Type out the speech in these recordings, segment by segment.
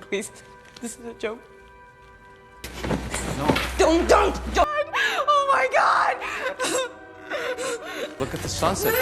Please, this is a joke. No. Don't! Oh my God! Look at the sunset.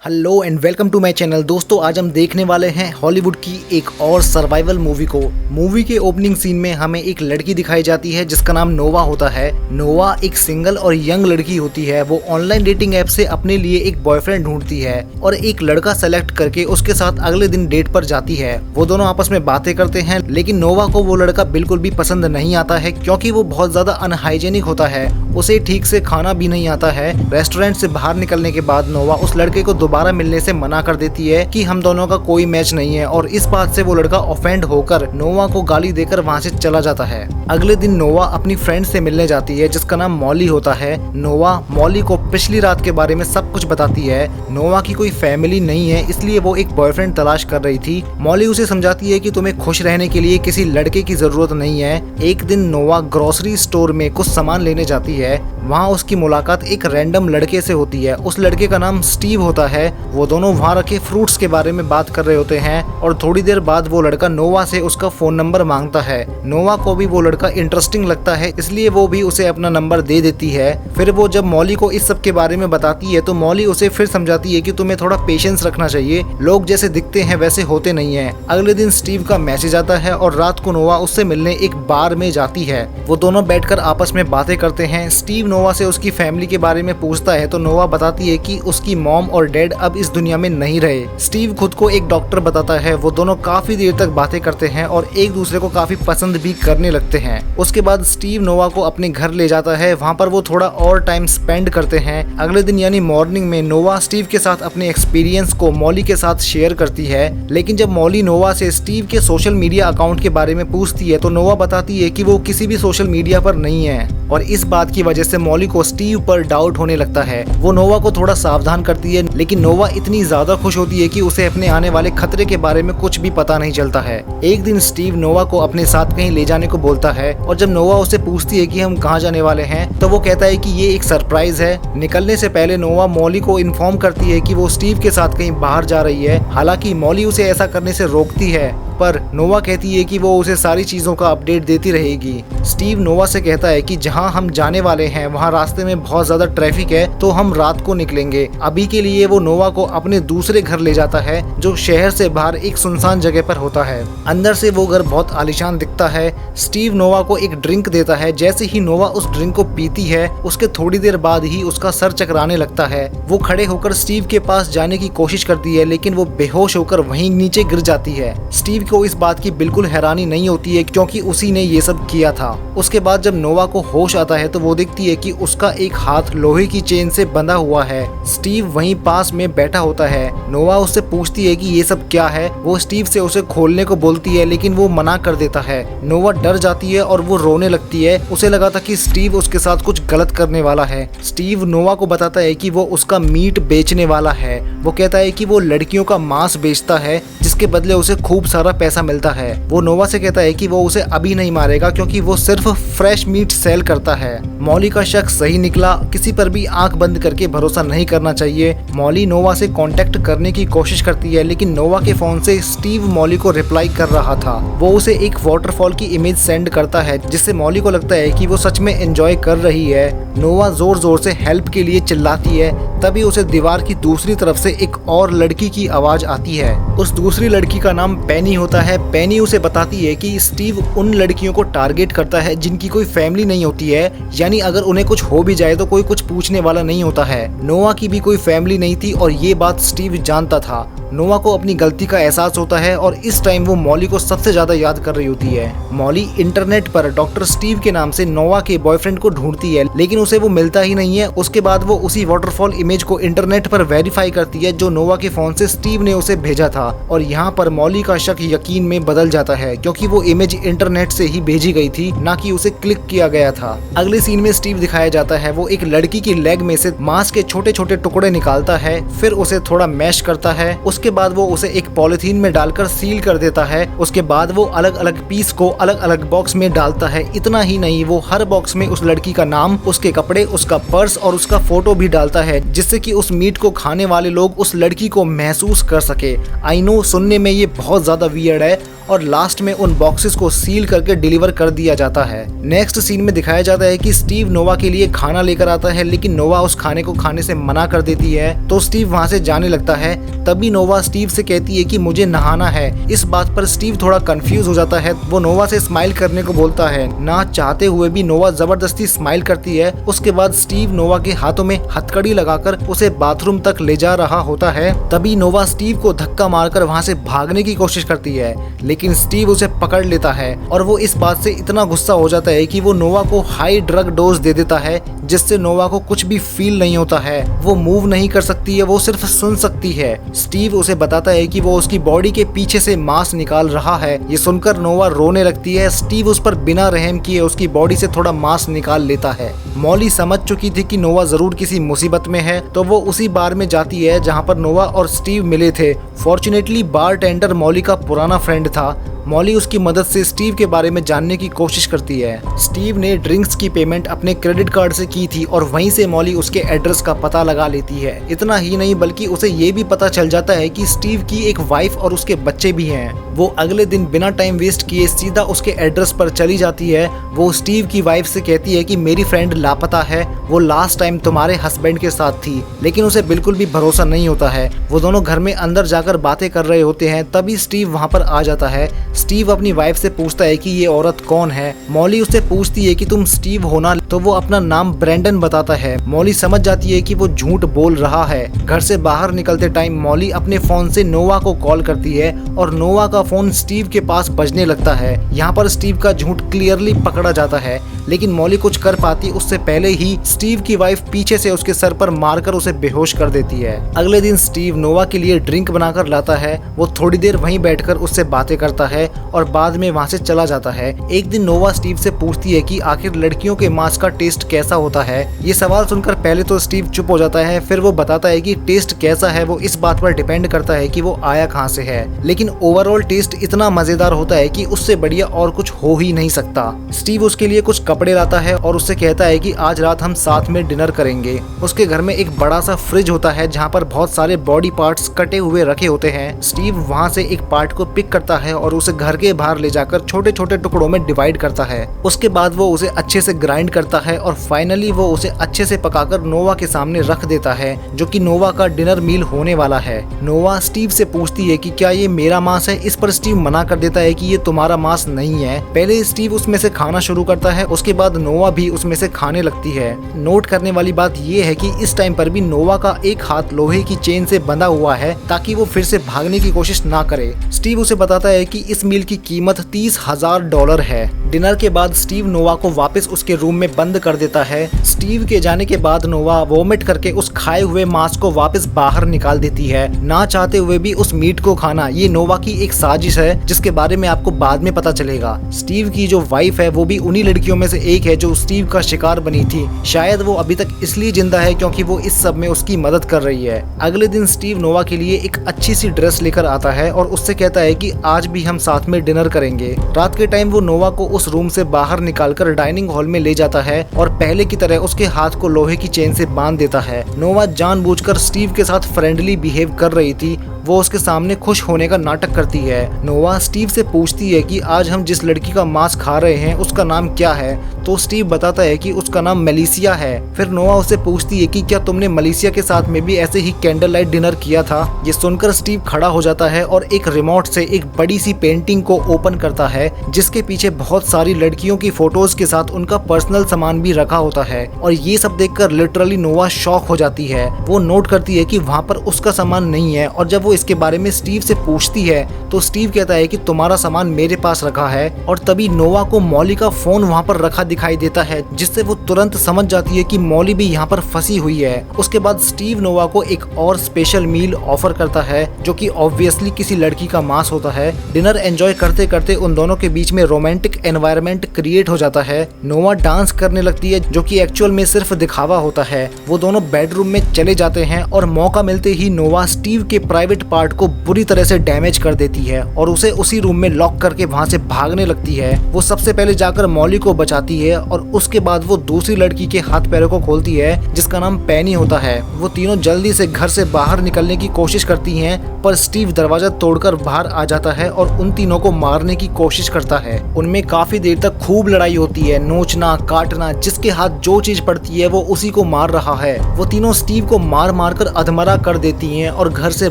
Hello and welcome to my channel. दोस्तों आज हम देखने वाले हैं Hollywood की एक और सर्वाइवल मूवी को। मूवी के ओपनिंग सीन में हमें एक लड़की दिखाई जाती है जिसका नाम नोवा होता है। नोवा एक सिंगल और यंग लड़की होती है। वो ऑनलाइन डेटिंग ऐप से अपने लिए एक बॉयफ्रेंड ढूंढती है और एक लड़का सेलेक्ट करके उसके साथ अगले दिन डेट पर जाती है। वो दोनों आपस में बातें करते हैं, लेकिन नोवा को वो लड़का बिल्कुल भी पसंद नहीं आता है क्योंकि वो बहुत ज्यादा अनहाइजेनिक होता है। उसे ठीक से खाना भी नहीं आता है। रेस्टोरेंट से बाहर निकलने के बाद नोवा उस लड़के को दोबारा मिलने से मना कर देती है कि हम दोनों का कोई मैच नहीं है, और इस बात से वो लड़का ऑफेंड होकर नोवा को गाली देकर वहाँ से चला जाता है। अगले दिन नोवा अपनी फ्रेंड से मिलने जाती है जिसका नाम मॉली होता है। नोवा मॉली को पिछली रात के बारे में सब कुछ बताती है। नोवा की कोई फैमिली नहीं है, इसलिए वो एक बॉयफ्रेंड तलाश कर रही थी। मॉली उसे समझाती है कि तुम्हें खुश रहने के लिए किसी लड़के की जरूरत नहीं है। एक दिन नोवा ग्रोसरी स्टोर में कुछ सामान लेने जाती है। वहाँ उसकी मुलाकात एक रैंडम लड़के से होती है। उस लड़के का नाम स्टीव होता है। वो दोनों वहाँ रखे फ्रूट्स के बारे में बात कर रहे होते हैं और थोड़ी देर बाद वो लड़का नोवा से उसका फोन नंबर मांगता है। नोवा को भी वो लड़का इंटरेस्टिंग लगता है, इसलिए वो भी उसे अपना नंबर दे देती है। फिर वो जब मॉली को इस सब के बारे में बताती है तो मॉली उसे फिर समझाती है कि तुम्हें थोड़ा पेशेंस रखना चाहिए, लोग जैसे दिखते हैं वैसे होते नहीं है। अगले दिन स्टीव का मैसेज आता है और रात को नोवा उससे मिलने एक बार में जाती है। वो दोनों बैठकर आपस में बातें करते हैं। स्टीव नोवा से उसकी फैमिली के बारे में पूछता है तो नोवा बताती है कि उसकी मॉम और डैड अब इस दुनिया में नहीं रहे। स्टीव खुद को एक डॉक्टर बताता है। वो दोनों काफी देर तक बातें करते हैं और एक दूसरे को काफी पसंद भी करने लगते हैं। उसके बाद स्टीव नोवा को अपने घर ले जाता है। वहाँ पर वो थोड़ा और टाइम स्पेंड करते हैं। अगले दिन यानी मॉर्निंग में नोवा स्टीव के साथ अपने एक्सपीरियंस को मॉली के साथ शेयर करती है। लेकिन जब मॉली नोवा से स्टीव के सोशल मीडिया अकाउंट के बारे में पूछती है तो नोवा बताती है कि वो किसी भी सोशल मीडिया पर नहीं है, और इस बात की वजह से मॉली को स्टीव पर डाउट होने लगता है। वो नोवा को थोड़ा सावधान करती है, लेकिन नोवा इतनी ज्यादा खुश होती है कि उसे अपने आने वाले खतरे के बारे में कुछ भी पता नहीं चलता है। एक दिन स्टीव नोवा को अपने साथ कहीं ले जाने को बोलता है, और जब नोवा उसे पूछती है कि हम कहाँ जाने वाले हैं तो वो कहता है कि ये एक सरप्राइज है। निकलने से पहले नोवा मॉली को इन्फॉर्म करती है कि वो स्टीव के साथ कहीं बाहर जा रही है। हालांकि मॉली उसे ऐसा करने से रोकती है, पर नोवा कहती है कि वो उसे सारी चीजों का अपडेट देती रहेगी। स्टीव नोवा से कहता है कि जहां हम जाने वाले हैं वहां रास्ते में बहुत ज्यादा ट्रैफिक है, तो हम रात को निकलेंगे। अभी के लिए वो नोवा को अपने दूसरे घर ले जाता है जो शहर से बाहर एक सुनसान जगह पर होता है। अंदर से वो घर बहुत आलीशान दिखता है। स्टीव नोवा को एक ड्रिंक देता है। जैसे ही नोवा उस ड्रिंक को पीती है उसके थोड़ी देर बाद ही उसका सर चकराने लगता है। वो खड़े होकर स्टीव के पास जाने की कोशिश करती है, लेकिन वो बेहोश होकर वहीं नीचे गिर जाती है। स्टीव को इस बात की बिल्कुल हैरानी नहीं होती है क्योंकि उसी ने ये सब किया था। उसके बाद जब नोवा को होश आता है तो वो देखती है कि उसका एक हाथ लोहे की चेन से बंधा हुआ है। स्टीव वहीं पास में बैठा होता है। नोवा उससे पूछती है कि ये सब क्या है। वो स्टीव से उसे खोलने को बोलती है, लेकिन वो मना कर देता है। नोवा डर जाती है और वो रोने लगती है। उसे लगा था कि स्टीव उसके साथ कुछ गलत करने वाला है। स्टीव नोवा को बताता है कि वो उसका मीट बेचने वाला है। वो कहता है कि वो लड़कियों का मांस बेचता है जिसके बदले उसे खूब सारा पैसा मिलता है। वो नोवा से कहता है कि वो उसे अभी नहीं मारेगा क्योंकि वो सिर्फ फ्रेश मीट सेल करता है। मॉली का शक सही निकला। किसी पर भी आंख बंद करके भरोसा नहीं करना चाहिए। मॉली नोवा से कांटेक्ट करने की कोशिश करती है, लेकिन नोवा के फोन से स्टीव मॉली को रिप्लाई कर रहा था। वो उसे एक वाटरफॉल की इमेज सेंड करता है जिससे मॉली को लगता है कि वो सच में एंजॉय कर रही है। नोवा जोर जोर से हेल्प के लिए चिल्लाती है। तभी उसे दीवार की दूसरी तरफ से एक और लड़की की आवाज आती है। उस दूसरी लड़की का नाम पेनी होता है। पेनी उसे बताती है कि स्टीव उन लड़कियों को टारगेट करता है जिनकी कोई फैमिली नहीं होती है, यानी अगर उन्हें कुछ हो भी जाए तो कोई कुछ पूछने वाला नहीं होता है। नोवा की भी कोई फैमिली नहीं थी और ये बात स्टीव जानता था। नोवा को अपनी गलती का एहसास होता है और इस टाइम वो मॉली को सबसे ज्यादा याद कर रही होती है। मॉली इंटरनेट पर डॉक्टर स्टीव के नाम से नोवा के बॉयफ्रेंड को ढूंढती है, लेकिन उसे वो मिलता ही नहीं है। उसके बाद वो उसी वाटरफॉल इमेज को इंटरनेट पर वेरीफाई करती है जो नोवा के फोन से स्टीव ने उसे भेजा था। और यहाँ पर मॉली का शक यकीन में बदल जाता है क्योंकि वो इमेज इंटरनेट से ही भेजी गई थी, ना कि उसे क्लिक किया गया था। अगले सीन में स्टीव दिखाया जाता है वो एक लड़की की लेग में से मांस के छोटे छोटे टुकड़े निकालता है, फिर उसे थोड़ा मैश करता है। उसके बाद वो उसे एक पॉलिथीन में डालकर सील कर देता है। उसके बाद वो अलग अलग पीस को अलग अलग बॉक्स में डालता है। इतना ही नहीं, वो हर बॉक्स में उस लड़की का नाम, उसके कपड़े, उसका पर्स और उसका फोटो भी डालता है, जिससे कि उस मीट को खाने वाले लोग उस लड़की को महसूस कर सके। आई नो, सुनने में ये बहुत ज्यादा वियर्ड है। और लास्ट में उन बॉक्सेस को सील करके डिलीवर कर दिया जाता है। नेक्स्ट सीन में दिखाया जाता है कि स्टीव नोवा के लिए खाना लेकर आता है, लेकिन नोवा उस खाने को खाने से मना कर देती है, तो स्टीव वहां से जाने लगता है। तभी नोवा स्टीव से कहती है कि मुझे नहाना है। इस बात पर स्टीव थोड़ा कंफ्यूज हो जाता है। वो नोवा से स्माइल करने को बोलता है, ना चाहते हुए भी नोवा जबरदस्ती स्माइल करती है। उसके बाद स्टीव नोवा के हाथों में हथकड़ी लगाकर उसे बाथरूम तक ले जा रहा होता है। तभी नोवा स्टीव को धक्का मारकर वहां से भागने की कोशिश करती है, लेकिन स्टीव उसे पकड़ लेता है और वो इस बात से इतना गुस्सा हो जाता है कि वो नोवा को हाई ड्रग डोज दे देता है, जिससे नोवा को कुछ भी फील नहीं होता है। वो मूव नहीं कर सकती है, वो सिर्फ सुन सकती है। स्टीव उसे बताता है कि वो उसकी बॉडी के पीछे से मांस निकाल रहा है। ये सुनकर नोवा रोने लगती है। स्टीव उस पर बिना रहम किए उसकी बॉडी से थोड़ा मांस निकाल लेता है। मॉली समझ चुकी थी कि नोवा जरूर किसी मुसीबत में है, तो वो उसी बार में जाती है जहाँ पर नोवा और स्टीव मिले थे। फॉर्चुनेटली बारटेंडर मॉली का पुराना फ्रेंड था। मॉली उसकी मदद से स्टीव के बारे में जानने की कोशिश करती है। स्टीव ने ड्रिंक्स की पेमेंट अपने क्रेडिट कार्ड से की थी और वहीं से मॉली उसके एड्रेस का पता लगा लेती है। इतना ही नहीं, बल्कि उसे ये भी पता चल जाता है कि स्टीव की एक वाइफ और उसके बच्चे भी हैं। वो अगले दिन बिना टाइम वेस्ट किए सीधा उसके एड्रेस पर चली जाती है। वो स्टीव की वाइफ से कहती है कि मेरी फ्रेंड लापता है, वो लास्ट टाइम तुम्हारे हस्बैंड के साथ थी, लेकिन उसे बिल्कुल भी भरोसा नहीं होता है। वो दोनों घर में अंदर जाकर बातें कर रहे होते हैं, तभी स्टीव वहाँ पर आ जाता है। स्टीव अपनी वाइफ से पूछता है कि ये औरत कौन है। मॉली उससे पूछती है कि तुम स्टीव हो ना, तो वो अपना नाम ब्रेंडन बताता है। मॉली समझ जाती है कि वो झूठ बोल रहा है। घर से बाहर निकलते टाइम मॉली अपने फोन से नोवा को कॉल करती है और नोवा का फोन स्टीव के पास बजने लगता है। यहाँ पर स्टीव का झूठ क्लियरली पकड़ा जाता है, लेकिन मॉली कुछ कर पाती उससे पहले ही स्टीव की वाइफ पीछे से उसके सर पर मारकर उसे बेहोश कर देती है। अगले दिन स्टीव नोवा के लिए ड्रिंक बनाकर लाता है। वो थोड़ी देर वहीं बैठकर उससे बातें करता है और बाद में वहां से चला जाता है। एक दिन नोवा स्टीव से पूछती है कि आखिर लड़कियों के मांस का टेस्ट कैसा होता है। ये सवाल सुनकर पहले तो स्टीव चुप हो जाता है, फिर वो बताता है कि टेस्ट कैसा है वो इस बात पर डिपेंड करता है कि वो आया कहां से है, लेकिन ओवरऑल टेस्ट इतना मजेदार होता है कि उससे बढ़िया और कुछ हो ही नहीं सकता। स्टीव उसके लिए कुछ कपड़े लाता है और उससे कहता है कि आज रात हम साथ में डिनर करेंगे। उसके घर में एक बड़ा सा फ्रिज होता है जहाँ पर बहुत सारे बॉडी पार्ट्स कटे हुए रखे होते हैं। स्टीव वहाँ से एक पार्ट को पिक करता है और उसे घर के बाहर ले जाकर छोटे छोटे टुकड़ों में डिवाइड करता है। उसके बाद वो उसे अच्छे से ग्राइंड करता है और फाइनली वो उसे अच्छे से पकाकर नोवा के सामने रख देता है, जो कि नोवा का डिनर मील होने वाला है। नोवा स्टीव से पूछती है कि क्या ये मेरा मांस है। इस पर स्टीव मना कर देता है कि ये तुम्हारा मांस नहीं है। पहले स्टीव उसमें से खाना शुरू करता है, उसके बाद नोवा भी उसमें से खाने लगती है। नोट करने वाली बात ये है कि इस टाइम पर भी नोवा का एक हाथ लोहे की चेन से बंधा हुआ है ताकि वो फिर से भागने की कोशिश ना करे। स्टीव उसे बताता है कि इस मील की कीमत $30,000 है। डिनर के बाद स्टीव नोवा को वापस उसके रूम में बंद कर देता है। स्टीव के जाने के बाद नोवा वोमिट करके उस खाए हुए मांस को वापस बाहर निकाल देती है। ना चाहते हुए भी उस मीट को खाना ये नोवा की एक साजिश है, जिसके बारे में आपको बाद में पता चलेगा। स्टीव की जो वाइफ है वो भी उन्हीं लड़कियों में से एक है जो स्टीव का शिकार बनी थी। शायद वो अभी तक इसलिए जिंदा है क्योंकि वो इस सब में उसकी मदद कर रही है। अगले दिन स्टीव नोवा के लिए एक अच्छी सी ड्रेस लेकर आता है और उससे कहता है कि आज भी हम साथ में डिनर करेंगे। रात के टाइम वो नोवा को उस रूम से बाहर निकालकर डाइनिंग हॉल में ले जाता है और पहले की तरह उसके हाथ को लोहे की चेन से बांध देता है। नोवा जानबूझकर स्टीव के साथ फ्रेंडली बिहेव कर रही थी। वो उसके सामने खुश होने का नाटक करती है। नोवा स्टीव से पूछती है कि आज हम जिस लड़की का मांस खा रहे हैं उसका नाम क्या है, तो स्टीव बताता है कि उसका नाम मेलिसिया है। फिर नोवा उससे पूछती है कि क्या तुमने मेलिसिया के साथ में भी ऐसे ही कैंडल लाइट डिनर किया था। ये सुनकर स्टीव खड़ा हो जाता है और एक रिमोट से एक बड़ी सी पेंटिंग को ओपन करता है, जिसके पीछे बहुत सारी लड़कियों की फोटोज के साथ उनका पर्सनल सामान भी रखा होता है। और ये सब देखकर लिटरली नोवा शॉक हो जाती है। वो नोट करती है कि वहाँ पर उसका सामान नहीं है और जब वो इसके बारे में स्टीव से पूछती है तो स्टीव कहता है कि तुम्हारा सामान मेरे पास रखा है। और तभी नोवा को मॉली का फोन वहाँ पर रखा दिखाई देता है, जिससे वो तुरंत समझ जाती है कि मॉली भी यहाँ पर फंसी हुई है। उसके बाद स्टीव नोवा को एक और स्पेशल मील ऑफर करता है, जो कि ऑब्वियसली किसी लड़की का मांस होता है। डिनर एंजॉय करते करते उन दोनों के बीच में रोमांटिक एनवायरनमेंट क्रिएट हो जाता है। नोवा डांस करने लगती है, जो कि एक्चुअल में सिर्फ दिखावा होता है। वो दोनों बेडरूम में चले जाते हैं और मौका मिलते ही नोवा स्टीव के प्राइवेट पार्ट को बुरी तरह से डैमेज कर देती है और उसे उसी रूम में लॉक करके वहाँ से भागने लगती है। वो सबसे पहले जाकर मॉली को बचाती है और उसके बाद वो दूसरी लड़की के हाथ पैरों को खोलती है, जिसका नाम पेनी होता है। वो तीनों जल्दी से घर से बाहर निकलने की कोशिश करती हैं, पर स्टीव दरवाजा तोड़कर बाहर आ जाता है और उन तीनों को मारने की कोशिश करता है। उनमें काफी देर तक खूब लड़ाई होती है, नोचना काटना, जिसके हाथ जो चीज पड़ती है वो उसी को मार रहा है। वो तीनों स्टीव को मार मार कर अधमरा कर देती हैं और घर से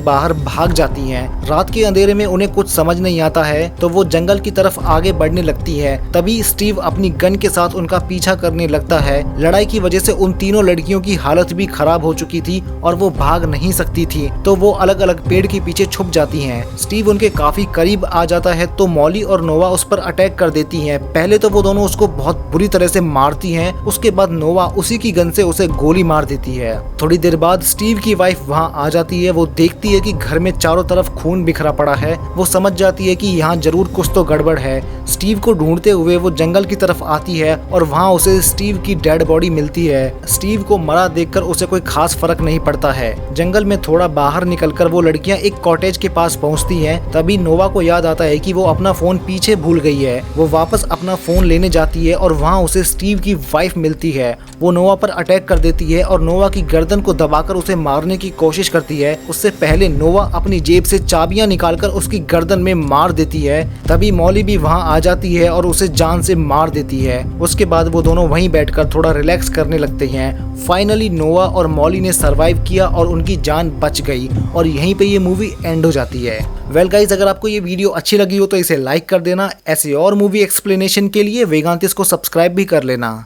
बाहर भाग जाती हैं। रात के अंधेरे में उन्हें कुछ समझ नहीं आता है, तो वो जंगल की तरफ आगे बढ़ने लगती है। तभी स्टीव अपनी गन के साथ उनका पीछा करने लगता है। लड़ाई की वजह से उन तीनों लड़कियों की हालत भी खराब हो चुकी थी और वो भाग नहीं सकती थी, तो वो अलग अलग पेड़ के पीछे छुप जाती हैं। स्टीव उनके काफी करीब आ जाता है, तो मॉली और नोवा उस पर अटैक कर देती हैं। पहले तो वो दोनों उसको बहुत बुरी तरह से मारती हैं, उसके बाद नोवा उसी की गन से उसे गोली मार देती है। थोड़ी देर बाद स्टीव की वाइफ वहाँ आ जाती है। वो देखती है कि घर में चारों तरफ खून बिखरा पड़ा है। वो समझ जाती है कि यहाँ जरूर कुछ तो गड़बड़ है। स्टीव को ढूंढते हुए वो जंगल की तरफ आती है और वहाँ उसे स्टीव की डेड बॉडी मिलती है। स्टीव को मरा देखकर उसे कोई खास फर्क नहीं पड़ता है। जंगल में थोड़ा बाहर निकलकर वो लड़कियां एक कॉटेज के पास पहुंचती हैं। तभी नोवा को याद आता है कि वो अपना फोन पीछे भूल गई है। वो वापस अपना फोन लेने जाती है और वहाँ उसे स्टीव की वाइफ मिलती है। वो नोवा पर अटैक कर देती है और नोवा की गर्दन को दबाकर उसे मारने की कोशिश करती है। उससे पहले नोवा अपनी जेब से चाबियां निकालकर उसकी गर्दन में मार देती है। तभी मॉली भी वहाँ आ जाती है और उसे जान से मार देती है। उसके बाद वो दोनों वहीं बैठकर थोड़ा रिलैक्स करने लगते हैं। फाइनली नोवा और मॉली ने सरवाइव किया और उनकी जान बच गई और यहीं पे ये मूवी एंड हो जाती है। वेल गाइज, अगर आपको ये वीडियो अच्छी लगी हो तो इसे लाइक कर देना। ऐसे और मूवी एक्सप्लेनेशन के लिए वेगांतिस को सब्सक्राइब भी कर लेना।